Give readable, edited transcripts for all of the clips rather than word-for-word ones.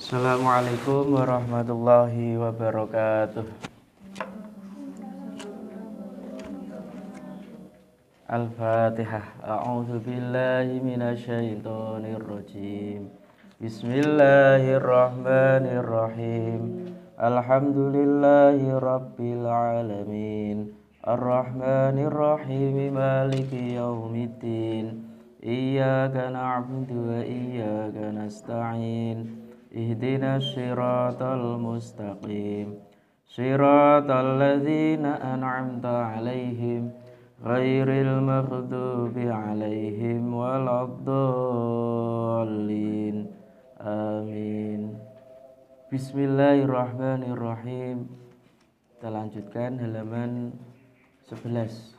Assalamualaikum warahmatullahi wabarakatuh. Al-Fatihah. A'udzu billahi minasyaitonir rajim. Bismillahirrahmanirrahim. Alhamdulillahi rabbil alamin. Ar-Rahmanir-Rahim. Maliki yaumiddin. Iyyaka na'budu wa iyyaka nasta'in. Ihdinas siratal mustaqim. Siratal ladzina an'amta 'alaihim ghairil maghdubi 'alaihim waladdallin. Amin. Bismillahirrahmanirrahim. Kita lanjutkan halaman 11.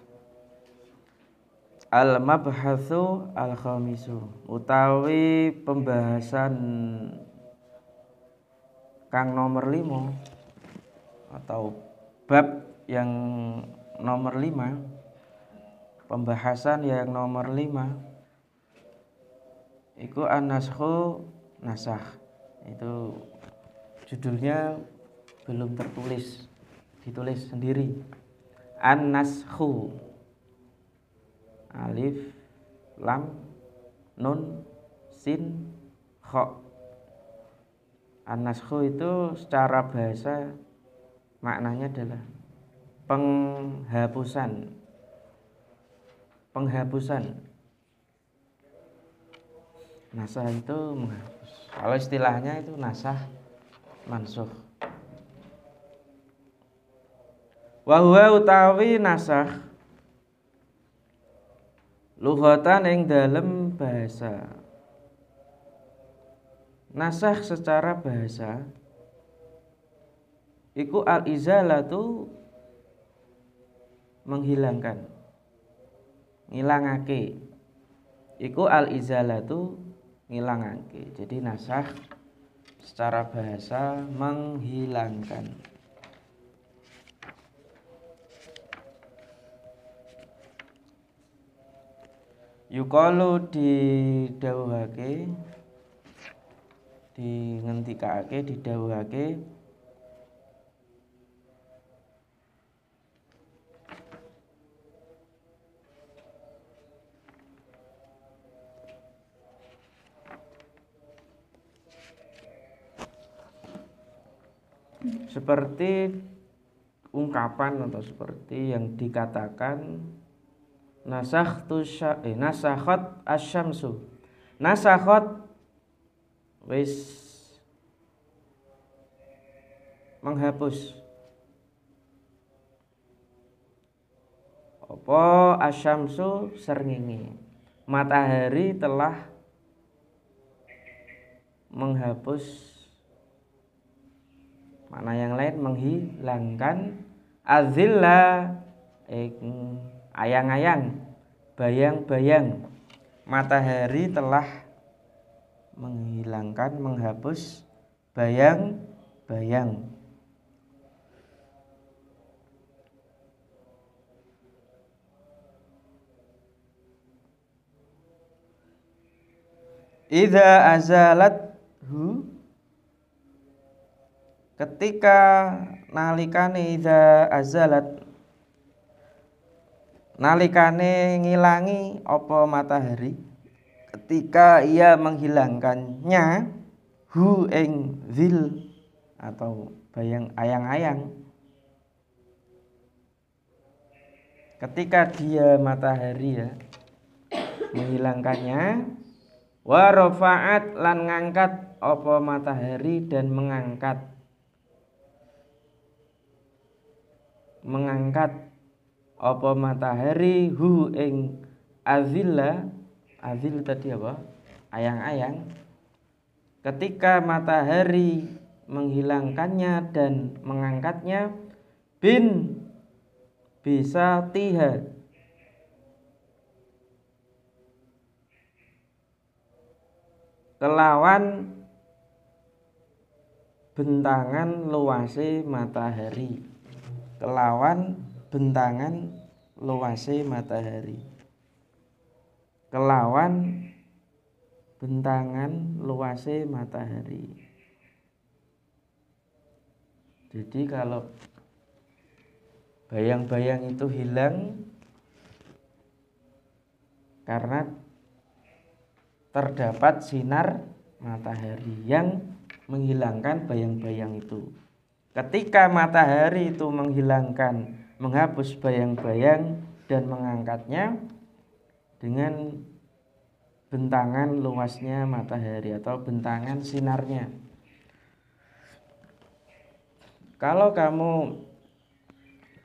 Al-mabhatsu al-khamisu, utawi pembahasan kang nomor 5 atau bab yang nomor 5, pembahasan yang nomor 5 iku an-naskhu nasakh. Itu judulnya belum tertulis, ditulis sendiri. An-naskhu, alif lam nun sin kha. An-naskhu itu secara bahasa maknanya adalah penghapusan. Nasah itu menghapus. Kalau istilahnya itu nasah mansukh. Wa huwa utawi nasakh lughatan ing dalem bahasa. Nasakh secara bahasa iku al-izalatu, menghilangkan, ngilangake. Iku al-izalatu, ngilangake. Jadi nasakh secara bahasa menghilangkan. Yuqalu didhawuhake, dingendikake, didhawuhake seperti ungkapan atau seperti yang dikatakan nasakhat asyamsu. Nasakhat wis menghapus apa asyamsu srengenge, matahari telah menghapus. Makna yang lain menghilangkan azilla, ayang-ayang, bayang-bayang. Matahari telah menghilangkan, menghapus bayang-bayang. Idza azalathu, ketika nalikane, idza azalat, nalikane ngilangi apa matahari, ketika ia menghilangkannya, hu ing zil atau bayang, ayang-ayang, ketika dia matahari menghilangkannya, wa rafa'at lan ngangkat apa matahari, dan mengangkat apa matahari, hu ing azilla, azil tadi apa? Ayang-ayang. Ketika matahari menghilangkannya dan mengangkatnya, bin bisa tiha, kelawan bentangan luase matahari. Kelawan bentangan luase matahari. Kelawan bentangan luase matahari. Jadi kalau bayang-bayang itu hilang karena terdapat sinar matahari yang menghilangkan bayang-bayang itu. Ketika matahari itu menghapus bayang-bayang dan mengangkatnya dengan bentangan luasnya matahari atau bentangan sinarnya. Kalau kamu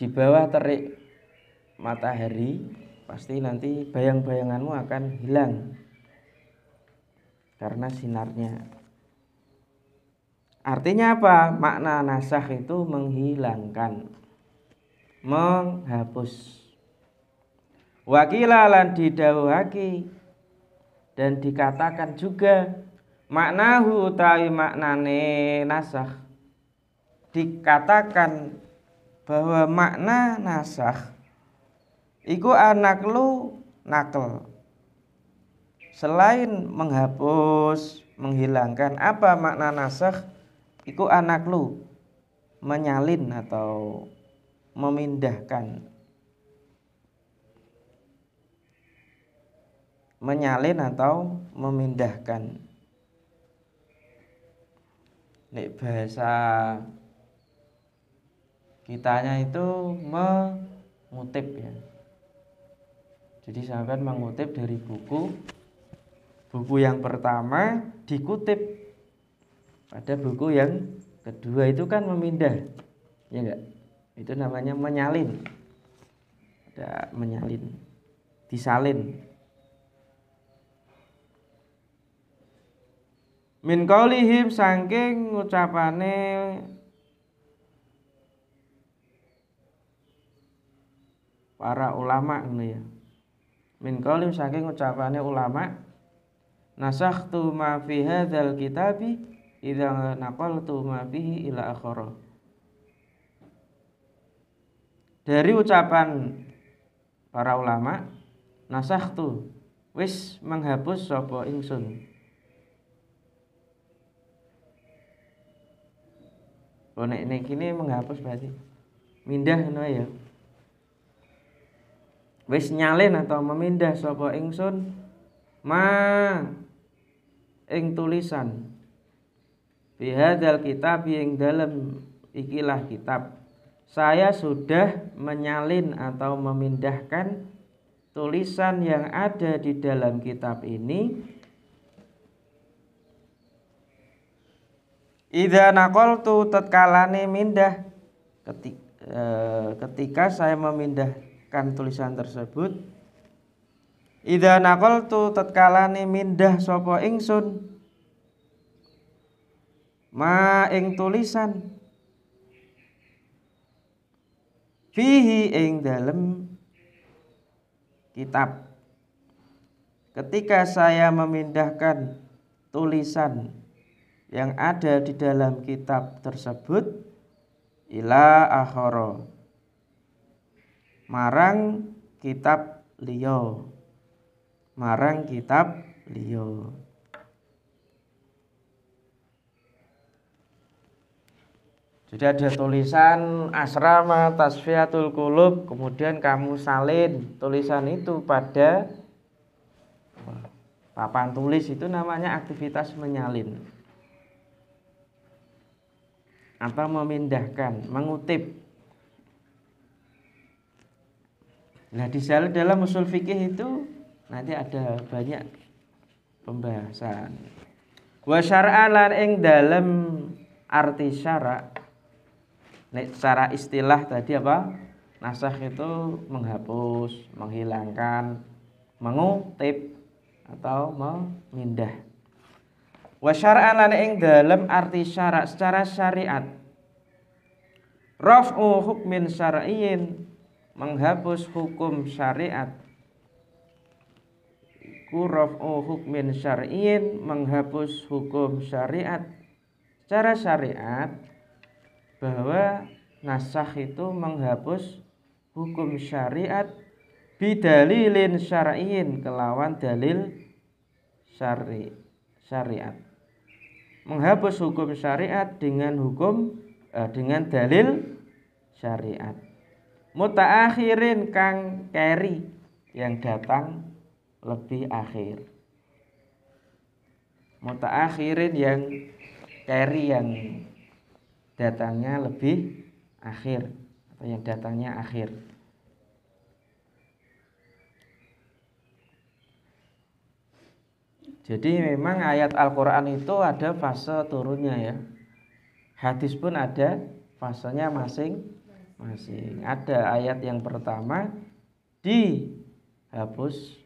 di bawah terik matahari, pasti nanti bayang-bayanganmu akan hilang karena sinarnya. Artinya apa? Makna nasakh itu menghilangkan, menghapus. Wakila lan didhawuhake dan dikatakan juga maknahu utawi maknane nasakh, dikatakan bahwa makna nasakh iku anaklu nakal. Selain menghapus, menghilangkan, apa makna nasakh? Iku anaklu menyalin atau memindahkan. Menyalin atau memindahkan. Nek bahasa kitanya itu mengutip ya. Jadi sahabat mengutip dari buku yang pertama dikutip pada buku yang kedua, itu kan memindah, ya enggak? Itu namanya menyalin. Ada menyalin, disalin. Min qaulihim saking ngucapane para ulama ngono ya. Min qaulihim saking ngucapane ulama, nasakhtu ma fi hadzal kitabi idza naqaltu ma fihi ila akhara. Dari ucapan para ulama, nasakhtu wis menghapus sapa ingsun. Nek kini menghapus berarti mindah ngono ya. Wis nyalin atau memindah sapa ingsun ing tulisan bihadzal kitab yang dalam ikilah kitab. Saya sudah menyalin atau memindahkan tulisan yang ada di dalam kitab ini. Idza naqaltu tatkalane mindah, ketika saya memindahkan tulisan tersebut. Idza naqaltu tatkalane mindah sapa ingsun ing tulisan fihi ing dalem kitab. Ketika saya memindahkan tulisan yang ada di dalam kitab tersebut ila akhara, marang kitab liya, marang kitab liya. Jadi ada tulisan asrama tasfiyatul qulub, kemudian kamu salin tulisan itu pada papan tulis, itu namanya aktivitas menyalin atau memindahkan, mengutip. Nah, di dalam usul fikih itu nanti ada banyak pembahasan. Wa syar'an lan ing dalem arti syara'. Nek secara istilah tadi apa? Nasakh itu menghapus, menghilangkan, mengutip atau memindah. Wa syar'an lan ing dalem arti syara' secara syariat. Raf'u hukmin syar'iyyin, menghapus hukum syariat. Iku raf'u hukmin syar'iyyin, menghapus hukum syariat. Secara syariat bahwa nasakh itu menghapus hukum syariat bidalilin syar'iyyin, kelawan dalil syariat. Menghapus hukum syariat dengan hukum dengan dalil syariat. Mutaakhirin kang keri, yang datang lebih akhir. Mutaakhirin yang keri, yang datangnya lebih akhir atau yang datangnya akhir. Jadi memang ayat Al-Quran itu ada fase turunnya ya. Hadis pun ada fasenya masing-masing. Ada ayat yang pertama dihapus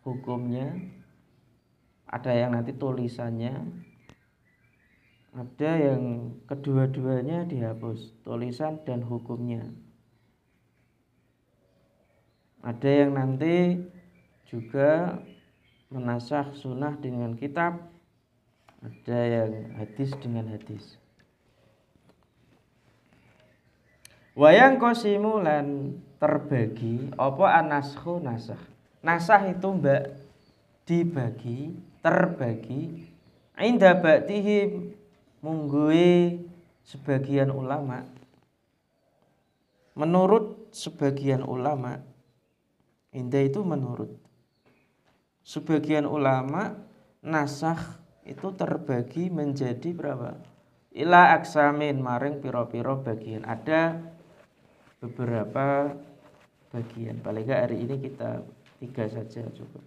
hukumnya, ada yang nanti tulisannya, ada yang kedua-duanya dihapus, tulisan dan hukumnya. Ada yang nanti juga menasakh sunnah dengan kitab, ada yang hadis dengan hadis. Wayang kosimulan terbagi apa anaskhu nasakh. Nasakh itu dibagi, terbagi. Inda ba'dihim mungguhi sebagian ulama. Menurut sebagian ulama, inda itu menurut sebagian ulama, nasakh itu terbagi menjadi berapa? Ila aksamin, maring piro-piro bagian. Ada beberapa bagian. Paling enggak hari ini kita 3 saja cukup.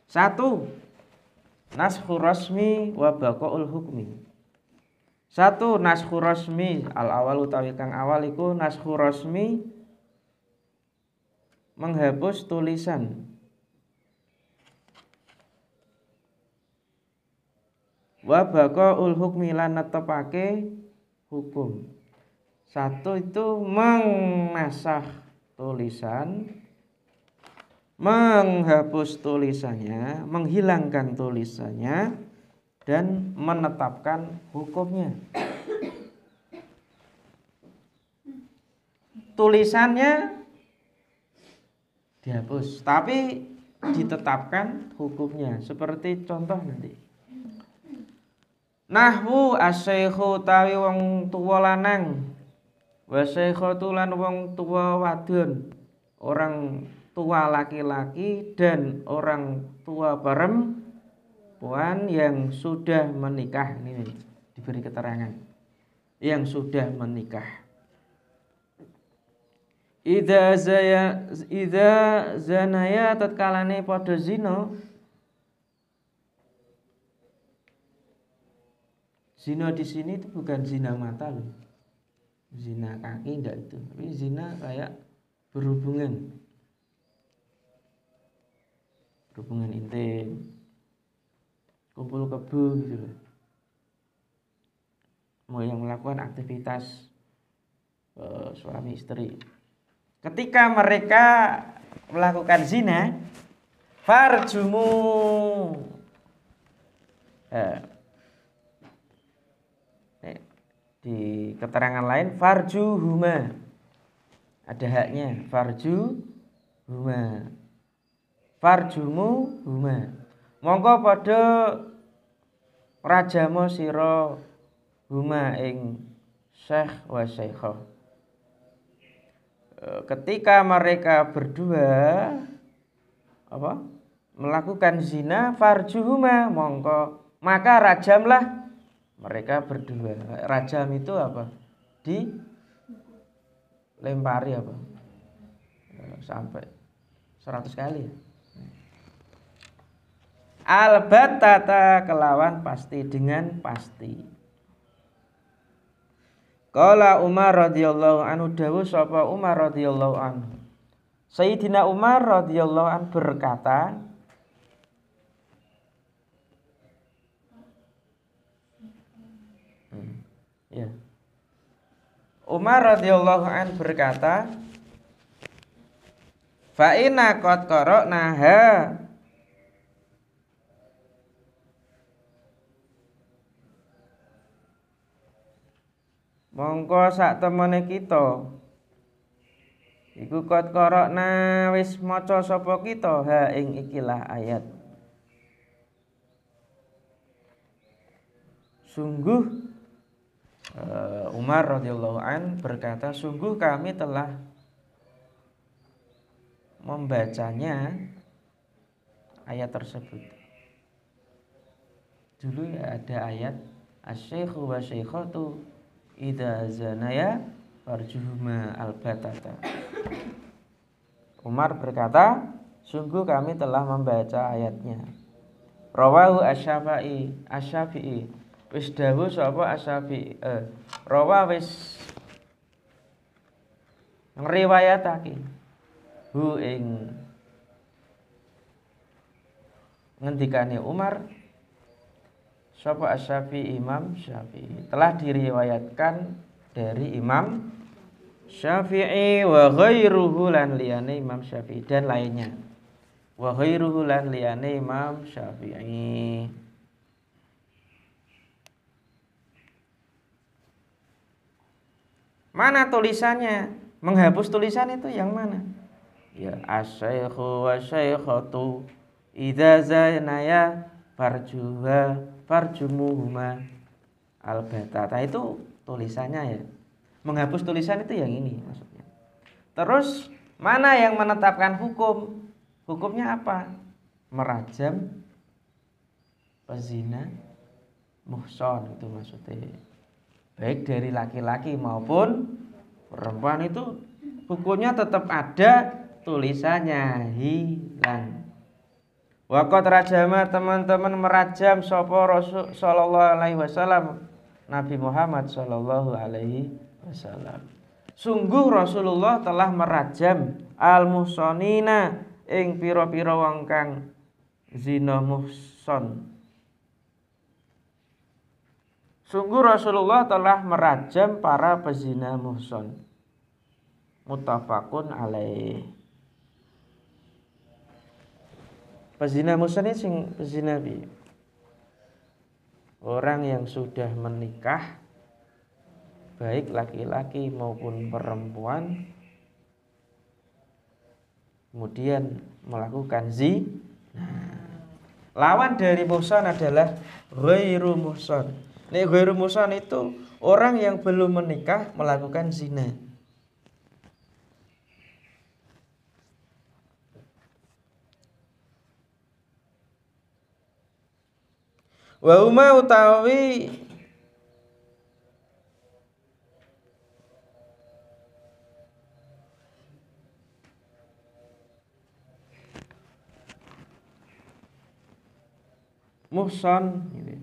1. Naskhu rasmi wa baqaul hukmi. 1. Naskhu rasmi, al awal utawi kang awal iku naskhu rasmi, menghapus tulisan. Wa baqaul hukmi, lan netepake hukum. 1 itu menasakh tulisan, menghapus tulisannya, menghilangkan tulisannya, dan menetapkan hukumnya. Tulisannya dihapus, tapi ditetapkan hukumnya. Seperti contoh nanti. Nahwu asy-syaikhu tawi wong tuwa lanang, wa syaikhatu lan wong tuwa wadon, orang tua laki-laki dan orang tua perempuan yang sudah menikah. Ini diberi keterangan yang sudah menikah. Idza zanaya tatkalane padha zina. Zina di sini itu bukan zina mata loh, zina kaki enggak itu, tapi zina kayak berhubungan intim, kumpul kebo gitu loh. Mau yang melakukan aktivitas suami istri. Ketika mereka melakukan zina, farjumu. Di keterangan lain farjuhuma, ada haknya, farjuhuma, farjumuhuma, mongko padha rajama sira huma ing syekh wa syaikhah. Ketika mereka berdua melakukan zina, farjuhuma, maka rajamlah mereka berdua. Rajam itu apa? Dilempari apa? Sampai 100 kali. Albatata kelawan pasti, dengan pasti. Qala Umar radhiyallahu anhu, dawuh sapa Umar radhiyallahu anhu. Sayyidina Umar radhiyallahu anhu berkata, ya. Umar radhiyallahu an berkata, fa inna qad qara'naha, mongko sak temene kita iku qad qara'na, wis maca sapa kita ha ing ikilah ayat. Sungguh Umar radhiyallahu an berkata, sungguh kami telah membacanya ayat tersebut. Dulu ya ada ayat asy-syaikhu wa syaikhatu idza zanaya farjuhuma albatata. Umar berkata, sungguh kami telah membaca ayatnya. Rawahu asy-Syafi'i. Wis dawuh sapa asy-Syafi'i. Rawa wis ngriwayatake hu ing ngendikane Umar sapa asy-Syafi'i, Imam Syafi'i. Telah diriwayatkan dari Imam Syafi'i wa ghairuhu lan liyane Imam Syafi'i dan lainnya. Wa ghairuhu lan liyane Imam Syafi'i. Mana tulisannya? Menghapus tulisan itu yang mana? Ya asy-syaikhu wa syaikhatu idza zanaya farjumuhuma albatata. Itu tulisannya ya. Menghapus tulisan itu yang ini maksudnya. Terus mana yang menetapkan hukum? Hukumnya apa? Merajam pezina muhson itu maksudnya. Baik dari laki-laki maupun perempuan itu hukumnya tetap ada, tulisannya hilang. Waqat rajama teman-teman merajam sapa Rasul sallallahu alaihi wasallam Nabi Muhammad sallallahu alaihi wasallam. Sungguh Rasulullah telah merajam al-muhsanina ing pira-pira wong kang zina muhson. Sungguh Rasulullah telah merajam para pezina muhson. Muttafaqun alaih. Pezina muhson ini sing pezina bi. Orang yang sudah menikah baik laki-laki maupun perempuan kemudian melakukan zina. Lawan dari muhson adalah ghairu muhson. Nek ghairu muhson itu orang yang belum menikah melakukan zina. Wa huma utawi muhson gitu.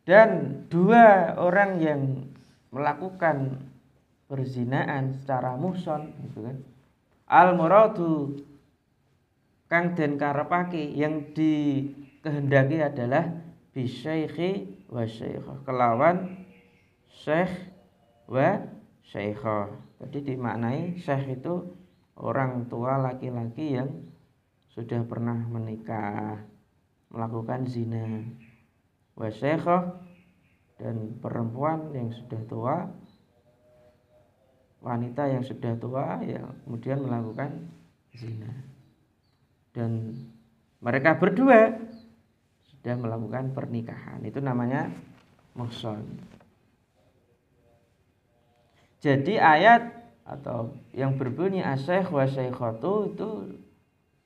Dan dua orang yang melakukan perzinaan secara muhson gitu kan. Al muradu kang den karepake yang dikehendaki adalah bisyaikhi wa syaikhah, kelawan syekh wa syaikhah. Jadi dimaknai syekh itu orang tua laki-laki yang sudah pernah menikah melakukan zina. Wa syaikhah dan perempuan yang sudah tua, wanita yang sudah tua ya kemudian melakukan zina. Dan mereka berdua sudah melakukan pernikahan. Itu namanya muhson. Jadi ayat atau yang berbunyi asy-syaikh wa syaikhatu itu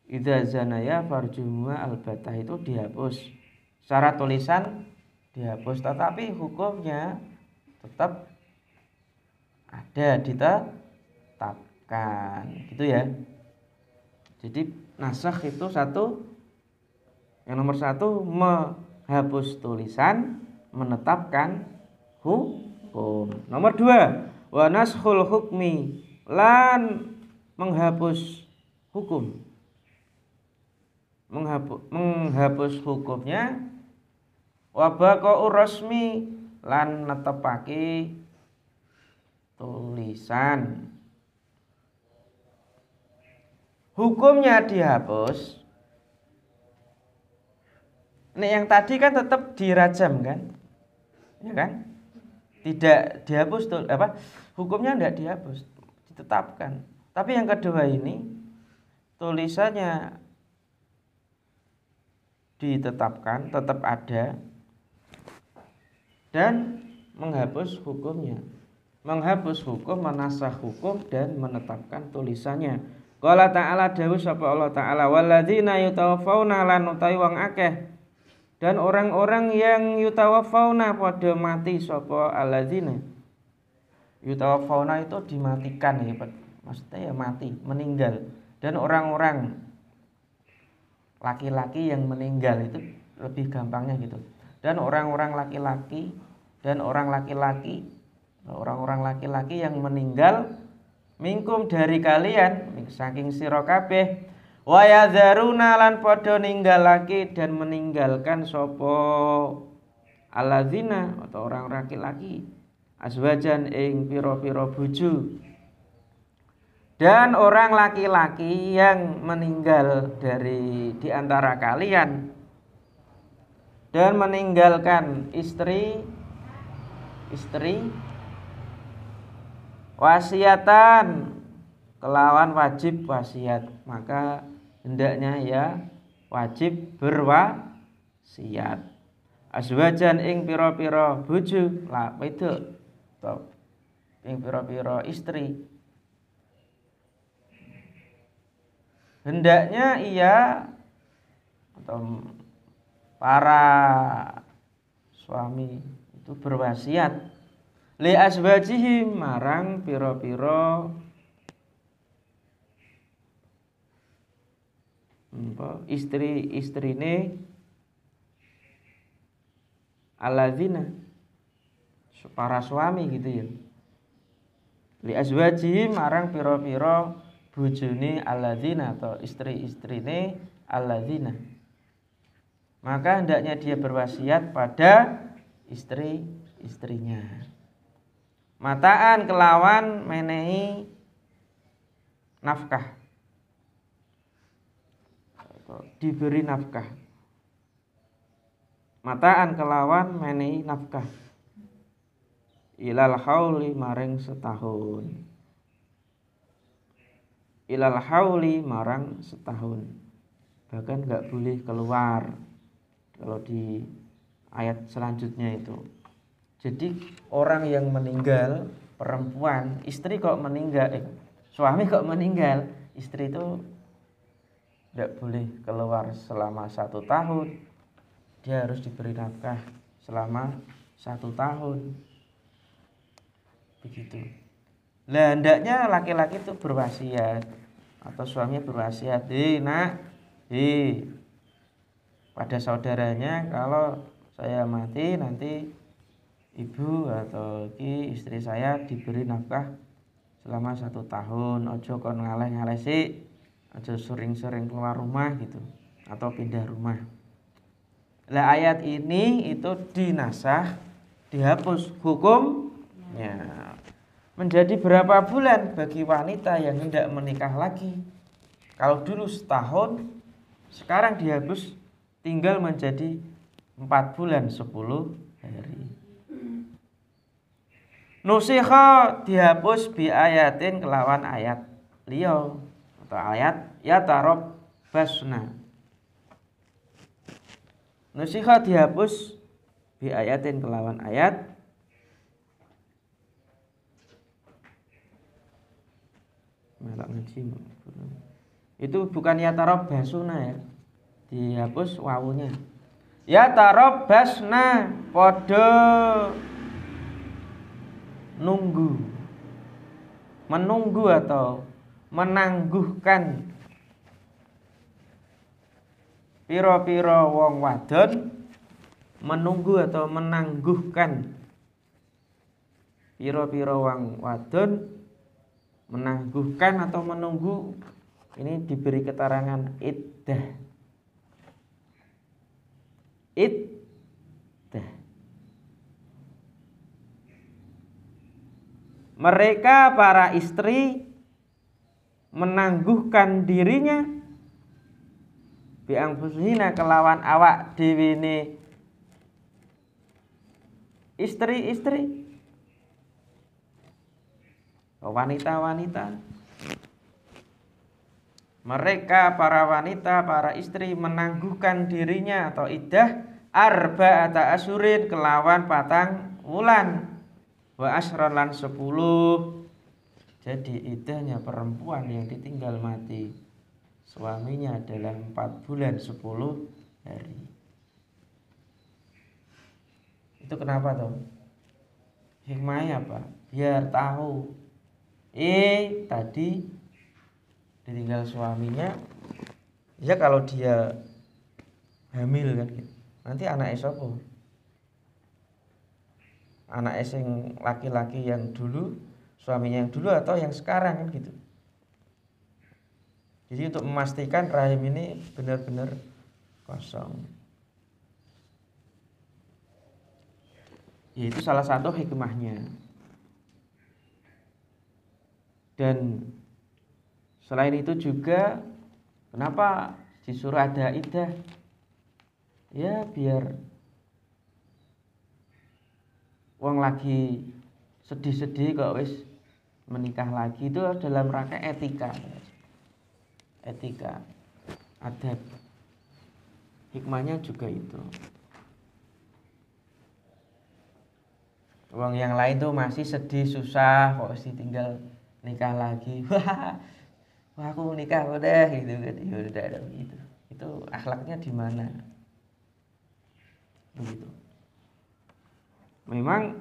idza zanaya farjumuha albatah itu dihapus. Secara tulisan dihapus, tetapi hukumnya tetap ada, ditetapkan gitu ya. Jadi nasakh itu satu, yang nomor satu menghapus tulisan, menetapkan hukum. Nomor dua, wa naskhul hukmi, lan menghapus hukum. Menghapus hukumnya, wa baqa'ur rasmi, lan netepake tulisan. Hukumnya dihapus. Nek yang tadi kan tetap dirajam kan? Ya kan? Tidak dihapus tuh hukumnya tidak dihapus, ditetapkan. Tapi yang kedua ini tulisannya ditetapkan, tetap ada, dan menghapus hukumnya. Menghapus hukum, menasah hukum, dan menetapkan tulisannya. Qala ta'ala dawuh sapa Allah Ta'ala, walladzina yutawaffawna lan utawi wong akeh, dan orang-orang yang yutawaffawna padha mati sapa alladzina. Yutawaffawna itu dimatikan ya, Pak. Maksudnya ya mati, meninggal. Dan orang-orang laki-laki yang meninggal itu lebih gampangnya gitu. Dan orang-orang laki-laki yang meninggal minkum dari kalian, saking sira kabeh, wa yadzaruna lan padha ninggalake dan meninggalkan sapa alladzina atau orang laki-laki azwajan ing pira-pira bojo. Dan orang laki-laki yang meninggal dari di antara kalian dan meninggalkan istri wasiatan kelawan wajib wasiat, maka hendaknya ya wajib berwasiat. Azwajan ing pira-pira bojo la wedok atau ing pira-pira istri, hendaknya ia atau para suami itu berwasiat li azwajihim marang pira-pira istri-istrine alladzina, para suami gitu ya. Li azwajihim marang pira-pira bojone alladzina atau istri-istrine alladzina, maka hendaknya dia berwasiat pada istri-istrinya. Mataan kelawan menehi nafkah, diberi nafkah. Mataan kelawan menehi nafkah ilal hauli maring setahun. Ilal hauli marang setahun. Bahkan enggak boleh keluar kalau di ayat selanjutnya itu. Jadi orang yang meninggal, perempuan, istri kok meninggal, suami kok meninggal, istri itu tidak boleh keluar selama 1 tahun. Dia harus diberi nafkah selama 1 tahun. Begitu. Lah hendaknya laki-laki itu berwasiat atau suaminya berwasiat, nak, pada saudaranya, kalau saya mati nanti ibu atau istri saya diberi nafkah selama 1 tahun. Ojo kon ngaleh-ngaleh sih, ojo sering-sering keluar rumah gitu atau pindah rumah. Lah ayat ini itu dinasah, dihapus hukumnya. Menjadi berapa bulan bagi wanita yang hendak menikah lagi? Kalau dulu setahun, sekarang dihapus tinggal menjadi 4 bulan 10 hari. Nusikha dihapus bi ayatin kelawan ayat liya atau ayat ya tarob basna. Nusikha dihapus bi ayatin kelawan ayat malah ngaji. Itu bukan ya tarob basuna ya. Dihapus wawunya. Ya tarob basna podo nunggu, menunggu atau menangguhkan piro-piro wong wadon, menunggu atau menangguhkan piro-piro wong wadon, menangguhkan atau menunggu. Ini diberi keterangan iddah. Mereka para istri menangguhkan dirinya biangfusihina kelawan awak dewene istri-istri, wanita-wanita mereka para wanita, para istri menangguhkan dirinya atau iddah arba'ata asyurin kelawan patang wulan wa asyran lan 10. Jadi iddahnya perempuan yang ditinggal mati suaminya adalah 4 bulan 10 hari. Itu kenapa toh? Hikmahnya apa? Biar tahu tadi ditinggal suaminya, ya kalau dia hamil kan gitu. Nanti anaknya siapa? Anaknya sing laki-laki yang dulu, suaminya yang dulu atau yang sekarang kan gitu. Jadi untuk memastikan rahim ini benar-benar kosong. Itu salah satu hikmahnya. Dan selain itu juga kenapa disuruh ada iddah? Ya biar wong lagi sedih-sedih kok wis menikah lagi, itu dalam rangka etika, adab. Hikmahnya juga itu. Wong yang lain tuh masih sedih susah kok tinggal nikah lagi. Wah aku nikah udah gitu kan. Ya udah gitu. Itu akhlaknya di mana? Begitu. Memang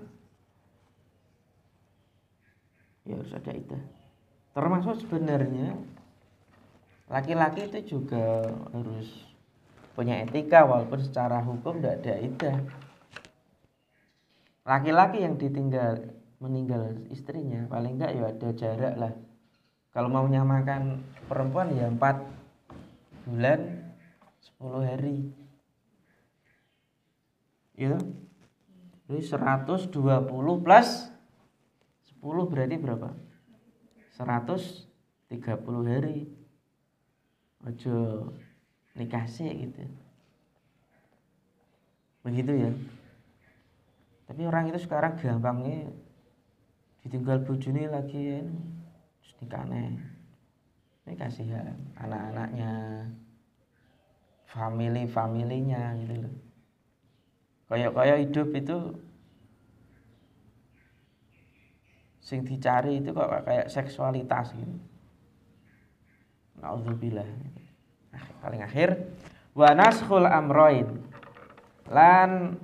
ya harus ada itu. Termasuk sebenarnya laki-laki itu juga harus punya etika, walaupun secara hukum tidak ada iddah. Laki-laki yang meninggal istrinya paling enggak ya ada jarak lah. Kalau mau menyamakan perempuan ya 4 bulan 10 hari. Gitu. Jadi 120 plus 10 berarti berapa? 130 hari. Ojo nikah sih gitu. Begitu ya. Tapi orang itu sekarang gampangnya ditinggal bojone lagi ya, terus nikahnya. Ini kasihan anak-anaknya, familinya gitu loh. Kayak hidup itu sing dicari itu kok kayak seksualitas gitu. Nauzubillah. Paling akhir wa naskhul amroin. Lan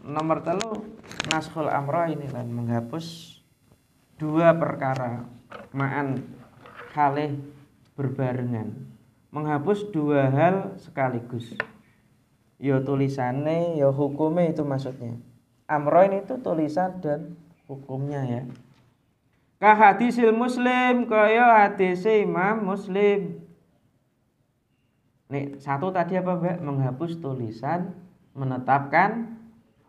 nomor 3 naskhul amroin lan menghapus 2 perkara ma'an kalih berbarengan. Menghapus 2 hal sekaligus. Ya tulisannya, ya hukumnya itu maksudnya. Amroin itu tulisan dan hukumnya ya. Ka hadisil Muslim, kaya hadis Imam Muslim. Nih, 1 tadi apa, Mbak? Menghapus tulisan, menetapkan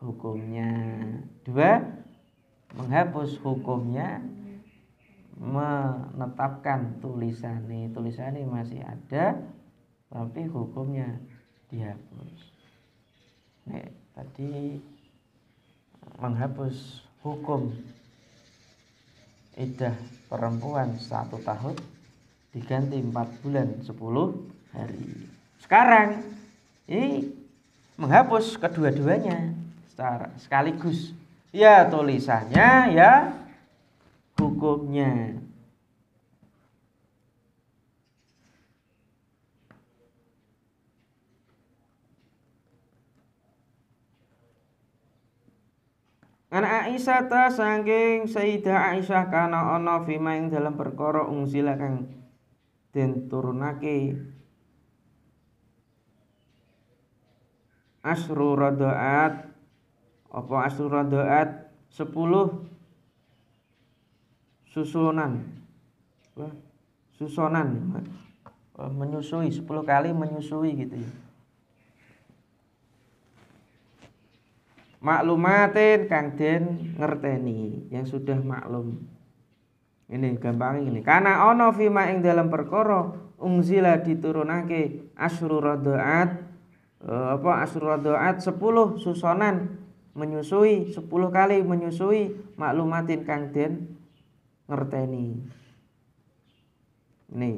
hukumnya. 2, menghapus hukumnya, menetapkan tulisannya. Tulisannya masih ada, tapi hukumnya dihapus. Nih, tadi menghapus hukum iddah perempuan 1 tahun diganti 4 bulan 10 hari. Sekarang ini menghapus kedua-duanya secara sekaligus. Ya tulisannya, ya hukumnya. An Aisyah ta saking Sayyidah Aisyah kana ana fima ing dalam perkara ungsila kang den turunake asru radaat apa asru radaat 10 susunan menyusui 10 kali menyusui gitu ya. Maklumatin kang den ngerteni yang sudah maklum. Ini gampang ini. Karena ono fima ing dalam perkara ungzila diturunake asyru radaat asyru radaat 10 susonan menyusui 10 kali menyusui maklumatin kang den ngerteni. Ini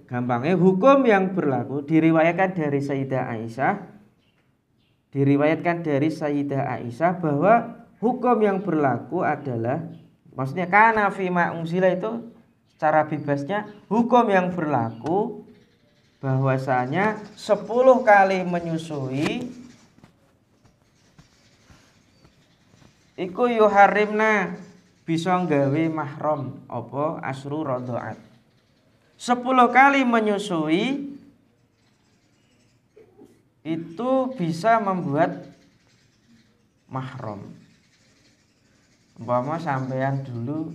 Gampangnya hukum yang berlaku diriwayatkan dari Sayyidah Aisyah bahwa hukum yang berlaku adalah, maksudnya kana fima unzila itu secara bebasnya hukum yang berlaku bahwasanya 10 kali menyusui iku yuharimna bisa nggawe mahram apa asru radhaat. 10 kali menyusui itu bisa membuat mahram. Umpama sampean dulu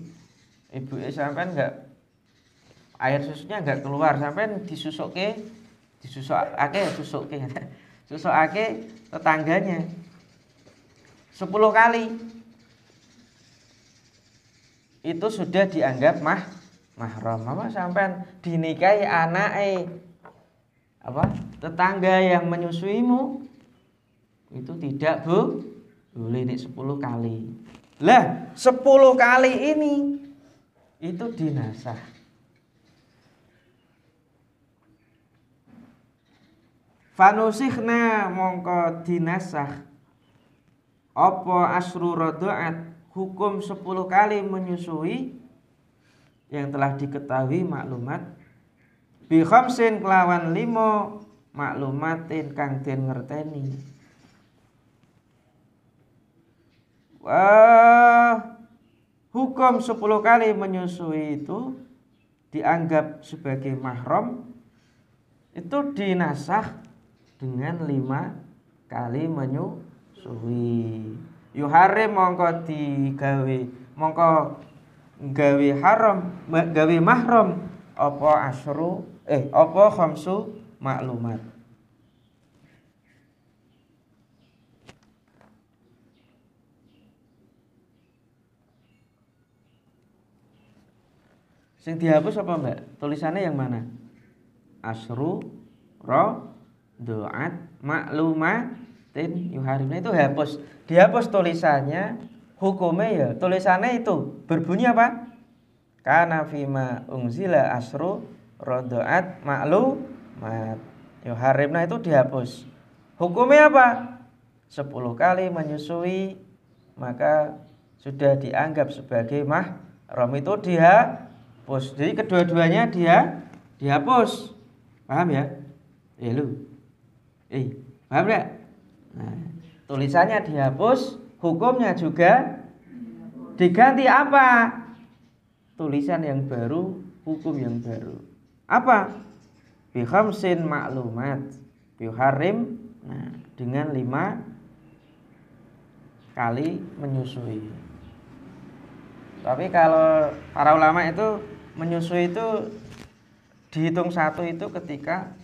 ibuke sampean air susunya enggak keluar, sampean susukake tetangganya 10 kali. Itu sudah dianggap mahram. Mama sampean dinikahi anake tetangga yang menyusuimu, itu tidak boleh 10 kali. Lah 10 kali ini itu dinasah. Fanusikhna mongko dinasah apa asru radhaat, hukum 10 kali menyusui yang telah diketahui maklumat bi khamsin kelawan 5 maklumatin kang den ngerteni. Hukum 10 kali menyusui itu dianggap sebagai mahram, itu dinasah dengan 5 kali menyusui. Yuharim mongko gawe mahram apa khamsu maklumat. Sing dihapus apa Mbak? Tulisannya yang mana? Asru radhaat maklumatin yuharimna itu dihapus tulisannya. Hukumnya ya tulisannya itu berbunyi apa? Kana fima unzila asru radhaat maklumat yuharimna, itu dihapus. Hukumnya apa? 10 kali menyusui maka sudah dianggap sebagai mahram, itu dihapus. Jadi kedua-duanya dihapus. Paham ya? Paham enggak? Nah, tulisannya dihapus, hukumnya juga diganti apa? Tulisan yang baru, hukum yang baru. Apa? Bi khamsin maklumat yuharim, dengan 5 kali menyusui. Tapi kalau para ulama itu menyusui itu dihitung 1 itu ketika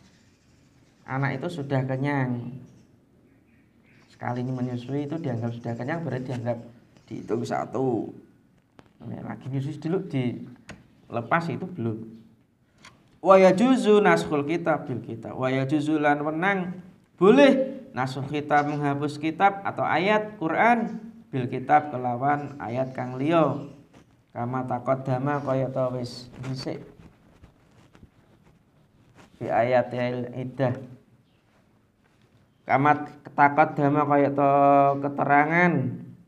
anak itu sudah kenyang. Sekali ini menyusui itu dianggap sudah kenyang, berarti dianggap dihitung 1. Lagi menyusui dulu dilepas itu belum. Wa yajuzu naskhul kitab bil kitab. Wa yajuzu lan wenang boleh nasuh kitab menghapus kitab atau ayat Quran bil kitab kelawan ayat kang liya. Kama taqaddama kaya ta wis dhisik. Fi ayatil iddah. Kama taqaddama kaya ta keterangan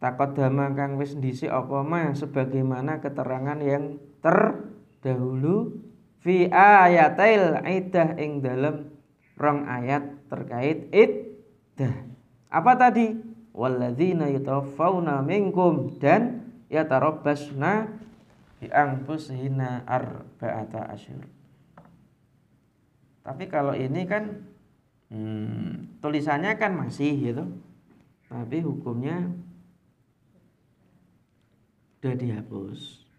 taqaddama kang wis dhisik apa mah sebagaimana keterangan yang terdahulu fi ayatil iddah ing dalem 2 ayat terkait iddah. Apa tadi? Walladzina yatawaffawna minkum, dan yatarabbasna bi anfusihina arba'ata asyhur. Tapi kalau ini kan tulisannya kan masih gitu, tapi hukumnya sudah dihapus.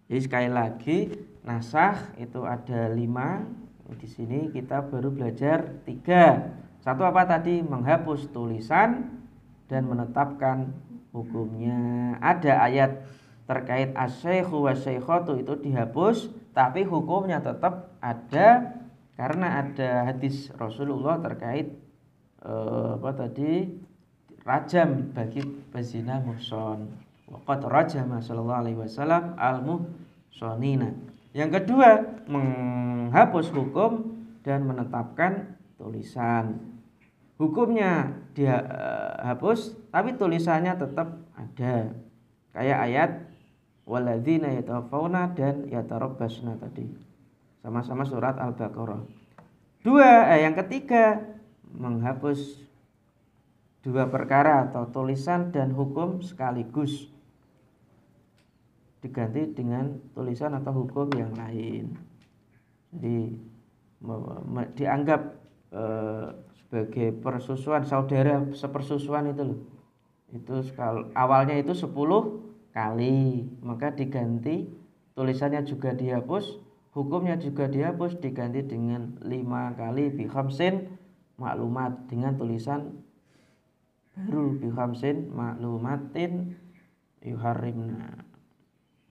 Jadi sekali lagi nasakh itu ada 5. Di sini kita baru belajar 3. Satu apa tadi? Menghapus tulisan dan menetapkan hukumnya. Ada ayat terkait asy-syaikhu wasy-syaikhatu itu dihapus, tapi hukumnya tetap ada karena ada hadis Rasulullah terkait rajam bagi pezina muhson. Waqad rajama sallallahu alaihi wasallam al-muhsanina. Yang kedua, menghapus hukum dan menetapkan tulisan. Hukumnya dia hapus, tapi tulisannya tetap ada. Kayak ayat walladzina yatawaffawna dan yatarabbasna tadi. Sama-sama surat Al-Baqarah. Yang ketiga, menghapus dua perkara atau tulisan dan hukum sekaligus, diganti dengan tulisan atau hukum yang lain. Jadi dianggap sebagai persusuan, saudara sepersusuan itu loh. Itu awalnya itu 10 kali, maka diganti tulisannya juga dihapus, hukumnya juga dihapus, diganti dengan 5 kali bi khamsin maklumat, dengan tulisan baru bi khamsin maklumatin yuharrimna.